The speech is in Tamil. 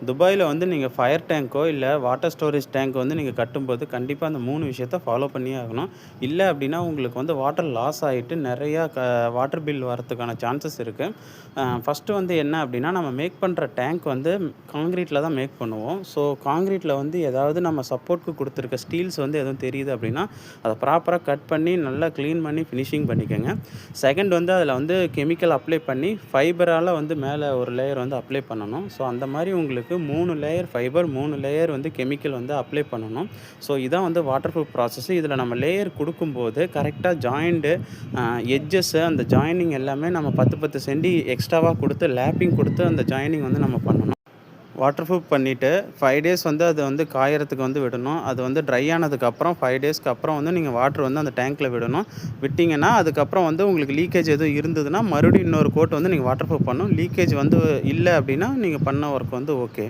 துபாயில வந்து நீங்க ஃபயர் டேங்க்கோ, இல்ல வாட்டர் ஸ்டோரேஜ் டேங்க் வந்து நீங்க கட்டும்போது, கண்டிப்பா அந்த 3 விஷயத்த ஃபாலோ பண்ணியே ஆகணும். இல்ல அப்டின்னா, உங்களுக்கு வந்து வாட்டர் லாஸ் ஆயிட்டு நெறையா வாட்டர் பில் வரதுக்கான சான்சஸ் இருக்கு. ஃபர்ஸ்ட்டு வந்து என்ன அப்டின்னா, நம்ம மேக் பண்ற டேங்க் வந்து கான்கிரீட்ல தான் மேக் பண்ணுவோம். ஸோ, கான்கிரீட்ல வந்து ஏதாவது நம்ம சப்போர்ட்க்கு குடுத்துருக்க ஸ்டீல்ஸ் வந்து எதுவும் தெரியுது அப்டின்னா, அத ப்ராப்பரா கட் பண்ணி, நல்லா கிளீன் பண்ணி ஃபினிஷிங் பண்ணிக்கங்க. செகண்ட் வந்து அதில வந்து கெமிக்கல் அப்ளை பண்ணி, ஃபைபரால வந்து மேல ஒரு லேயர் வந்து அப்ளை பண்ணணும். ஸோ, அந்த மாரி உங்களுக்கு 3 லேயர் ஃபைபர், 3 லேயர் வந்து கெமிக்கல் வந்து அப்ளை பண்ணணும். ஸோ, இதான் வந்து வாட்டர் ப்ரூஃப் ப்ராசஸ். இதில நம்ம லேயர் குடுக்கும்போது கரெக்ட்டா ஜாயிண்ட் எட்ஜஸ் அந்த ஜாயினிங் எல்லாமே நம்ம 10, 10 சென்டி எக்ஸ்ட்ராவா குடுத்து லேப்பிங் குடுத்து அந்த ஜாயினிங் வந்து நம்ம பண்ணணும். வாட்டர் ப்ரூஃப் பண்ணிட்டு 5 டேஸ் வந்து அது வந்து காயறதுக்கு வந்து விடணும். அது வந்து ட்ரை ஆனதுக்கப்புறம் 5 டேஸ்க்கு அப்புறம் வந்து நீங்க வாட்டர் வந்து அந்த டேங்க்ல விடணும். விட்டீங்கன்னா, அதுக்கப்புறம் வந்து உங்களுக்கு லீக்கேஜ் எதுவும் இருந்ததுன்னா, மறுபடியும் இன்னொரு கோட் வந்து நீங்க வாட்டர் ப்ரூஃப் பண்ணணும். லீக்கேஜ் வந்து இல்ல அப்டின்னா, நீங்க பண்ண ஒர்க் வந்து ஓகே.